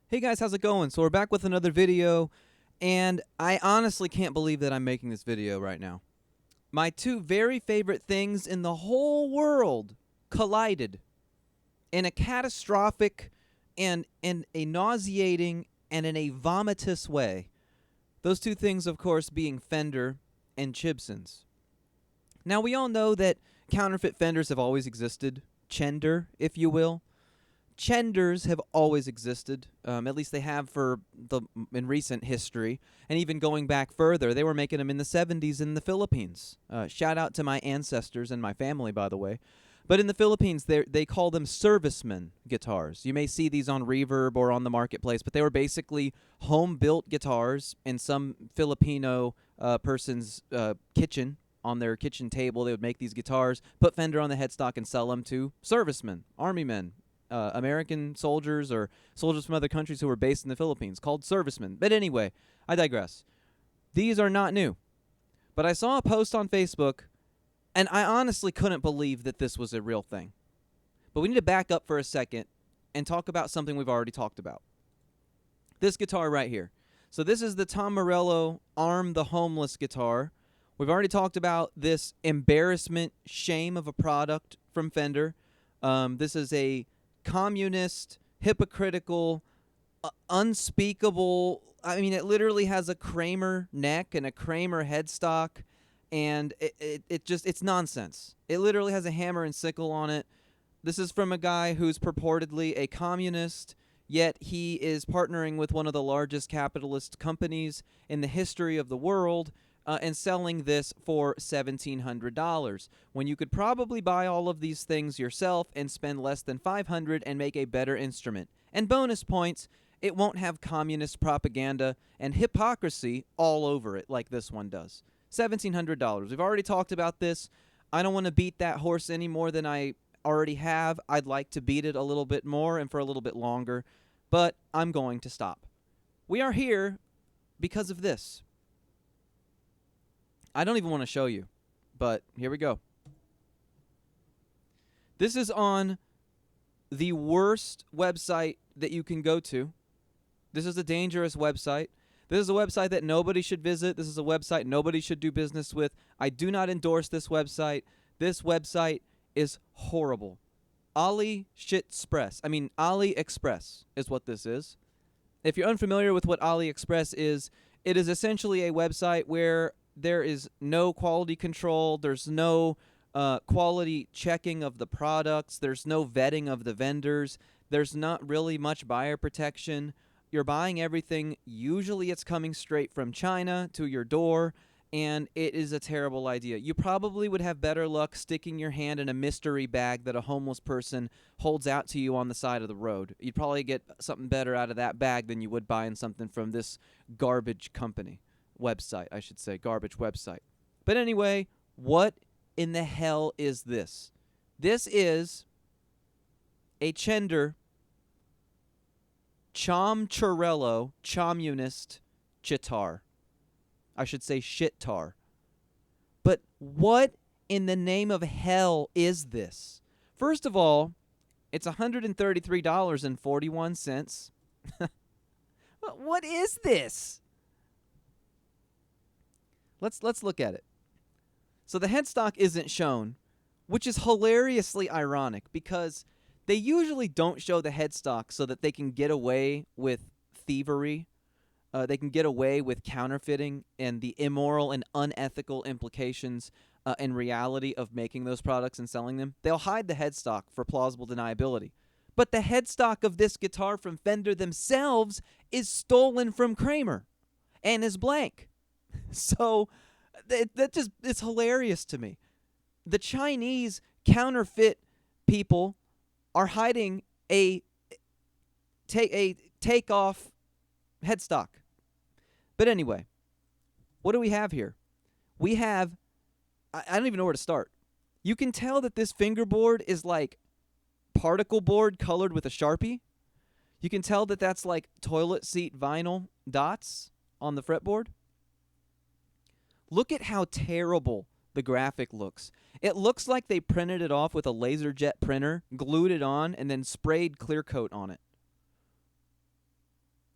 Hey guys, how's it going? So we're back with another video, and I honestly can't believe that I'm making this video right now. My two very favorite things in the whole world collided in a catastrophic and in a nauseating and in a vomitous way. Those two things, of course, being Fender and CHIBSONS. Now, we all know that counterfeit Fenders have always existed, Chender, if you will. Chenders have always existed. At least they have in recent history, and even going back further, they were making them in the 70s in the Philippines. Shout out to my ancestors and my family, by the way. But in the Philippines, they call them servicemen guitars. You may see these on Reverb or on the marketplace, but they were basically home-built guitars in some Filipino person's kitchen. On their kitchen table, they would make these guitars, put Fender on the headstock, and sell them to servicemen, army men, American soldiers or soldiers from other countries who were based in the Philippines, called servicemen. But anyway, I digress. These are not new. But I saw a post on Facebook, and I honestly couldn't believe that this was a real thing. But we need to back up for a second and talk about something we've already talked about. This guitar right here. So this is the Tom Morello Arm the Homeless guitar. We've already talked about this embarrassment, shame of a product from Fender. This is a communist, hypocritical, unspeakable. I mean, it literally has a Kramer neck and a Kramer headstock, and it's nonsense. It literally has a hammer and sickle on it. This is from a guy who's purportedly a communist, yet he is partnering with one of the largest capitalist companies in the history of the world, and selling this for $1,700, when you could probably buy all of these things yourself and spend less than $500 and make a better instrument. And bonus points, it won't have communist propaganda and hypocrisy all over it like this one does. $1,700. We've already talked about this. I don't want to beat that horse any more than I already have. I'd like to beat it a little bit more and for a little bit longer, but I'm going to stop. We are here because of this. I don't even want to show you, but here we go. This is on the worst website that you can go to. This is a dangerous website. This is a website that nobody should visit. This is a website nobody should do business with. I do not endorse this website. This website is horrible. AliExpress is what this is. If you're unfamiliar with what AliExpress is, it is essentially a website where there is no quality control. There's no quality checking of the products. There's no vetting of the vendors. There's not really much buyer protection. You're buying everything. Usually it's coming straight from China to your door, and it is a terrible idea. You probably would have better luck sticking your hand in a mystery bag that a homeless person holds out to you on the side of the road. You'd probably get something better out of that bag than you would buying something from this garbage company. Website, I should say, garbage website. But anyway, what in the hell is this? This is a Chender Chomchorello Chomunist Chitar. I should say shit-tar. But what in the name of hell is this? First of all, it's $133.41. What is this? Let's look at it. So the headstock isn't shown, which is hilariously ironic because they usually don't show the headstock so that they can get away with thievery. They can get away with counterfeiting and the immoral and unethical implications and reality of making those products and selling them. They'll hide the headstock for plausible deniability. But the headstock of this guitar from Fender themselves is stolen from Kramer and is blank. So that just it's hilarious to me. The Chinese counterfeit people are hiding a takeoff headstock. But anyway, what do we have here? We have I don't even know where to start. You can tell that this fingerboard is like particle board colored with a Sharpie. You can tell that that's like toilet seat vinyl dots on the fretboard. Look at how terrible the graphic looks. It looks like they printed it off with a LaserJet printer, glued it on, and then sprayed clear coat on it.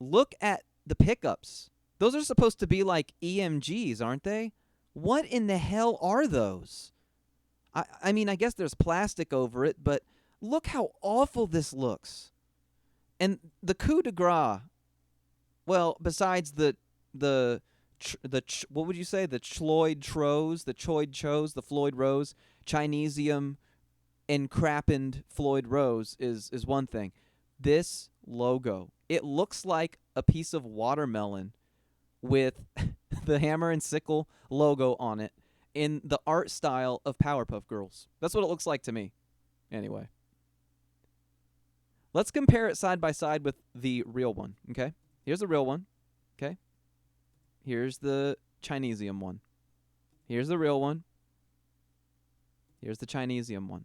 look at the pickups. Those are supposed to be like EMGs, aren't they? What in the hell are those? I mean, I guess there's plastic over it, but look how awful this looks. And the coup de grace, well, besides what would you say? The Floyd Chose, the Floyd Rose, Chinesium and crappened Floyd Rose is one thing. This logo, it looks like a piece of watermelon with the hammer and sickle logo on it in the art style of Powerpuff Girls. That's what it looks like to me. Anyway. Let's compare it side by side with the real one, okay? Here's the real one, okay? Here's the Chinesium one. Here's the real one. Here's the Chinesium one.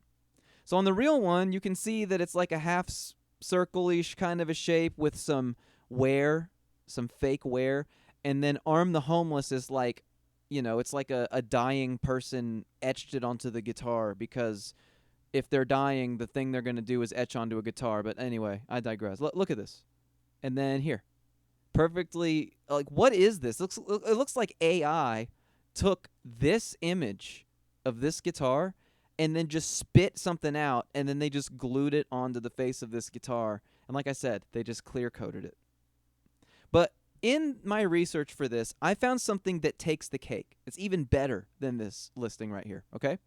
So on the real one, you can see that it's like a half circle-ish kind of a shape with some wear, some fake wear. And then Arm the Homeless is like, you know, it's like a dying person etched it onto the guitar, because if they're dying, the thing they're going to do is etch onto a guitar. But anyway, I digress. Look at this. And then here. Perfectly, like, what is this? It looks like AI took this image of this guitar and then just spit something out, and then they just glued it onto the face of this guitar. And like I said, they just clear-coated it. But in my research for this, I found something that takes the cake. It's even better than this listing right here, okay?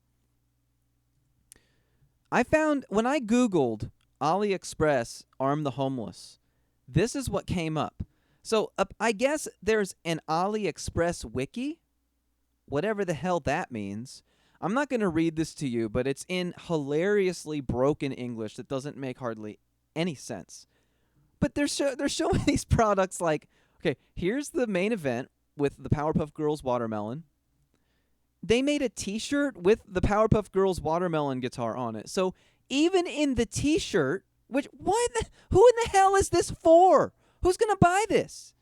I found, when I Googled AliExpress Arm the Homeless, this is what came up. So I guess there's an AliExpress wiki, whatever the hell that means. I'm not going to read this to you, but it's in hilariously broken English that doesn't make hardly any sense. But they're showing these products like, okay, here's the main event with the Powerpuff Girls watermelon. They made a T-shirt with the Powerpuff Girls watermelon guitar on it. So even in the T-shirt, who in the hell is this for? Who's going to buy this?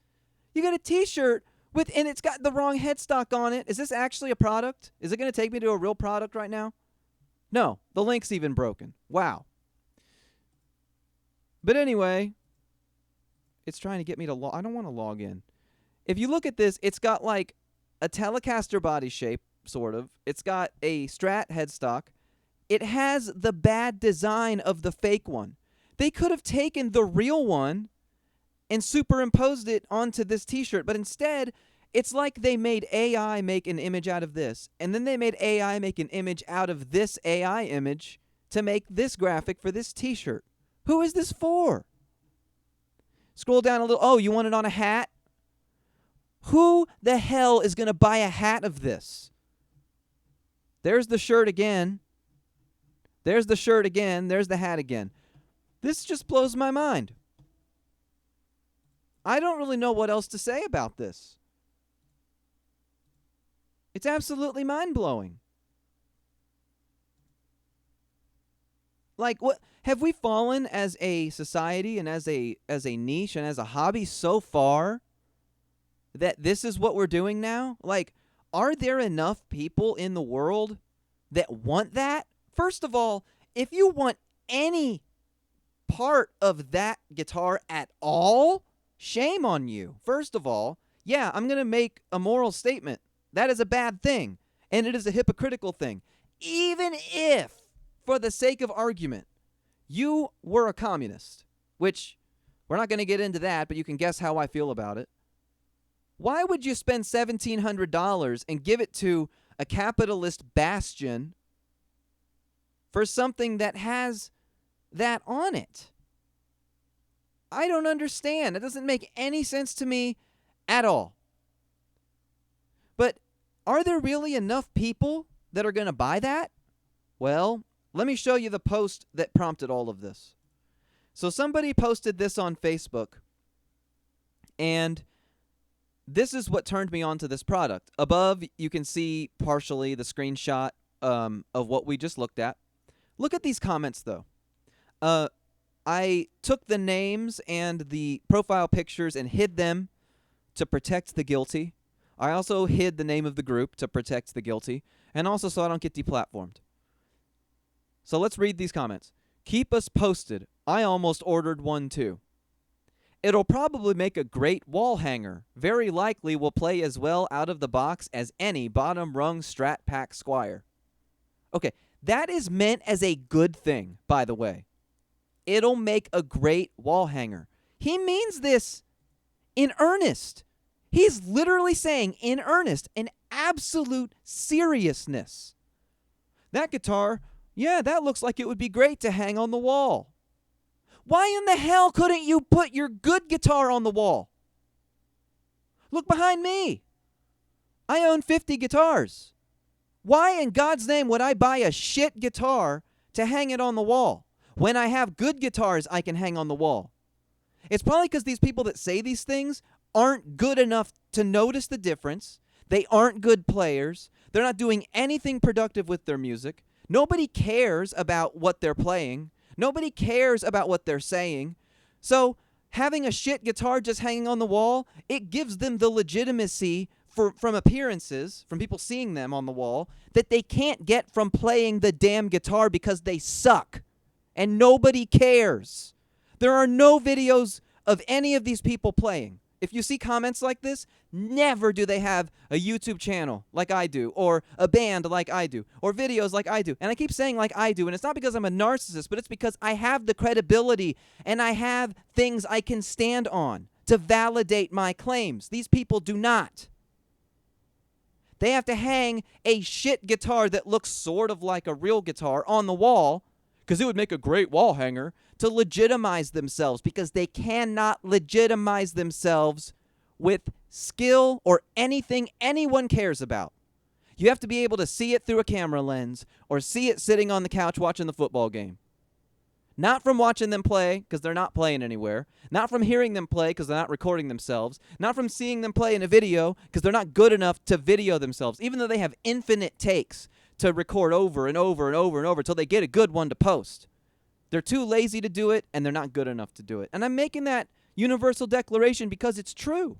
You got a T-shirt and it's got the wrong headstock on it. Is this actually a product? Is it going to take me to a real product right now? No, the link's even broken. Wow. But anyway, it's trying to get me to I don't want to log in. If you look at this, it's got like a Telecaster body shape, sort of. It's got a Strat headstock. It has the bad design of the fake one. They could have taken the real one and superimposed it onto this T-shirt, but instead, it's like they made AI make an image out of this, and then they made AI make an image out of this AI image to make this graphic for this T-shirt. Who is this for? Scroll down a little. Oh, you want it on a hat? Who the hell is going to buy a hat of this? There's the shirt again. There's the shirt again. There's the hat again. This just blows my mind. I don't really know what else to say about this. It's absolutely mind-blowing. Like, what have we fallen as a society and as a niche and as a hobby so far that this is what we're doing now? Like, are there enough people in the world that want that? First of all, if you want any part of that guitar at all, shame on you. First of all, yeah, I'm going to make a moral statement. That is a bad thing, and it is a hypocritical thing. Even if, for the sake of argument, you were a communist, which we're not going to get into that, but you can guess how I feel about it. Why would you spend $1,700 and give it to a capitalist bastion for something that has that on it? I don't understand. It doesn't make any sense to me at all. But are there really enough people that are going to buy that? Well, let me show you the post that prompted all of this. So somebody posted this on Facebook, and this is what turned me on to this product. Above, you can see partially the screenshot of what we just looked at. Look at these comments, though. I took the names and the profile pictures and hid them to protect the guilty. I also hid the name of the group to protect the guilty, and also so I don't get deplatformed. So let's read these comments. Keep us posted. I almost ordered one too. It'll probably make a great wall hanger. Very likely will play as well out of the box as any bottom rung Strat Pack Squire. Okay, that is meant as a good thing, by the way. It'll make a great wall hanger. He means this in earnest. He's literally saying in earnest, in absolute seriousness. That guitar, yeah, that looks like it would be great to hang on the wall. Why in the hell couldn't you put your good guitar on the wall? Look behind me. I own 50 guitars. Why in God's name would I buy a shit guitar to hang it on the wall when I have good guitars I can hang on the wall? It's probably because these people that say these things aren't good enough to notice the difference. They aren't good players. They're not doing anything productive with their music. Nobody cares about what they're playing. Nobody cares about what they're saying. So having a shit guitar just hanging on the wall, it gives them the legitimacy from appearances, from people seeing them on the wall, that they can't get from playing the damn guitar because they suck. And nobody cares. There are no videos of any of these people playing. If you see comments like this, never do they have a YouTube channel like I do, or a band like I do, or videos like I do. And I keep saying like I do, and it's not because I'm a narcissist, but it's because I have the credibility and I have things I can stand on to validate my claims. These people do not. They have to hang a shit guitar that looks sort of like a real guitar on the wall, because it would make a great wall hanger, to legitimize themselves, because they cannot legitimize themselves with skill or anything anyone cares about. You have to be able to see it through a camera lens or see it sitting on the couch watching the football game. Not from watching them play, because they're not playing anywhere. Not from hearing them play, because they're not recording themselves. Not from seeing them play in a video, because they're not good enough to video themselves, even though they have infinite takes to record over and over and over and over until they get a good one to post. They're too lazy to do it, and they're not good enough to do it. And I'm making that universal declaration because it's true.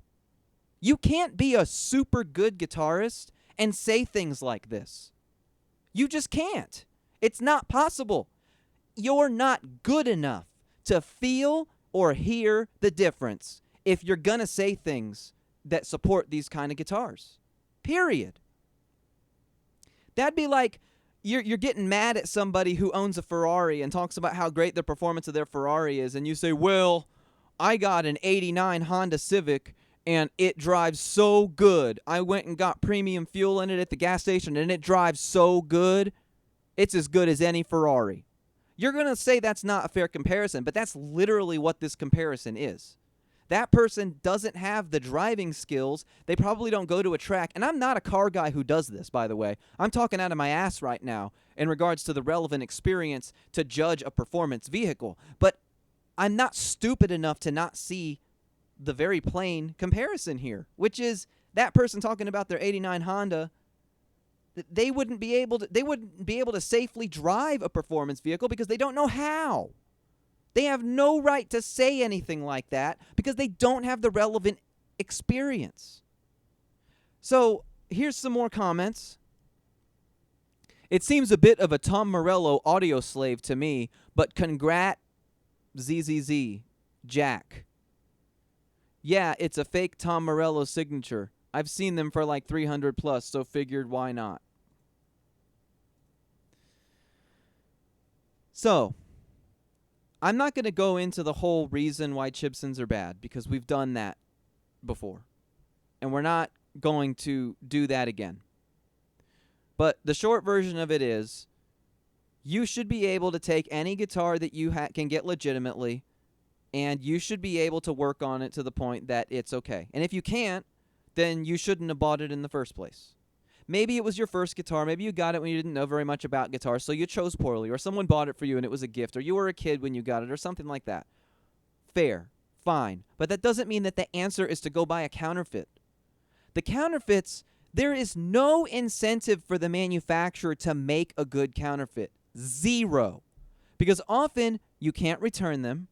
You can't be a super good guitarist and say things like this. You just can't. It's not possible. You're not good enough to feel or hear the difference if you're going to say things that support these kind of guitars. Period. That'd be like you're getting mad at somebody who owns a Ferrari and talks about how great the performance of their Ferrari is, and you say, well, I got an 89 Honda Civic, and it drives so good. I went and got premium fuel in it at the gas station, and it drives so good. It's as good as any Ferrari. You're going to say that's not a fair comparison, but that's literally what this comparison is. That person doesn't have the driving skills. They probably don't go to a track. And I'm not a car guy who does this, by the way. I'm talking out of my ass right now in regards to the relevant experience to judge a performance vehicle. But I'm not stupid enough to not see the very plain comparison here, which is that person talking about their 89 Honda. They wouldn't be able to safely drive a performance vehicle because they don't know how. They have no right to say anything like that because they don't have the relevant experience. So here's some more comments. It seems a bit of a Tom Morello audio slave to me, but congrats, ZZZ, Jack. Yeah, it's a fake Tom Morello signature. I've seen them for like 300 plus, so figured why not. So, I'm not going to go into the whole reason why CHIBSONS are bad, because we've done that before. And we're not going to do that again. But the short version of it is, you should be able to take any guitar that you can get legitimately, and you should be able to work on it to the point that it's okay. And if you can't, then you shouldn't have bought it in the first place. Maybe it was your first guitar. Maybe you got it when you didn't know very much about guitars, so you chose poorly, or someone bought it for you and it was a gift, or you were a kid when you got it, or something like that. Fair. Fine. But that doesn't mean that the answer is to go buy a counterfeit. The counterfeits, there is no incentive for the manufacturer to make a good counterfeit. Zero. Because often you can't return them.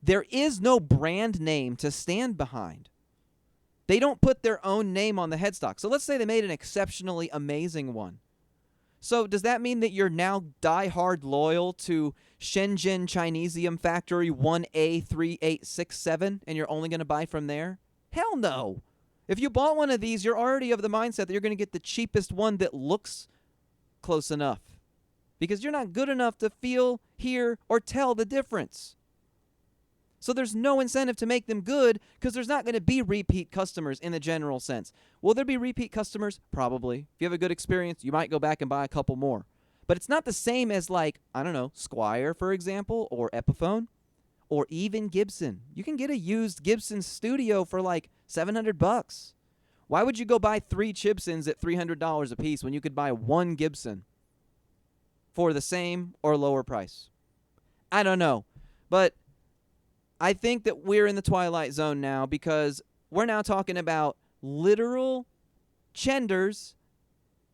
There is no brand name to stand behind. They don't put their own name on the headstock. So let's say they made an exceptionally amazing one. So does that mean that you're now die-hard loyal to Shenzhen Chinesium Factory 1A3867 and you're only going to buy from there? Hell no. If you bought one of these, you're already of the mindset that you're going to get the cheapest one that looks close enough, because you're not good enough to feel, hear, or tell the difference. So there's no incentive to make them good, because there's not going to be repeat customers in the general sense. Will there be repeat customers? Probably. If you have a good experience, you might go back and buy a couple more. But it's not the same as, like, I don't know, Squier, for example, or Epiphone, or even Gibson. You can get a used Gibson Studio for like $700. Why would you go buy 3 CHIBSONS at $300 a piece when you could buy 1 Gibson for the same or lower price? I don't know. But I think that we're in the twilight zone now, because we're now talking about literal Chenders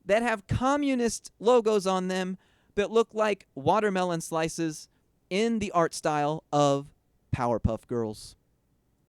that have communist logos on them that look like watermelon slices in the art style of Powerpuff Girls.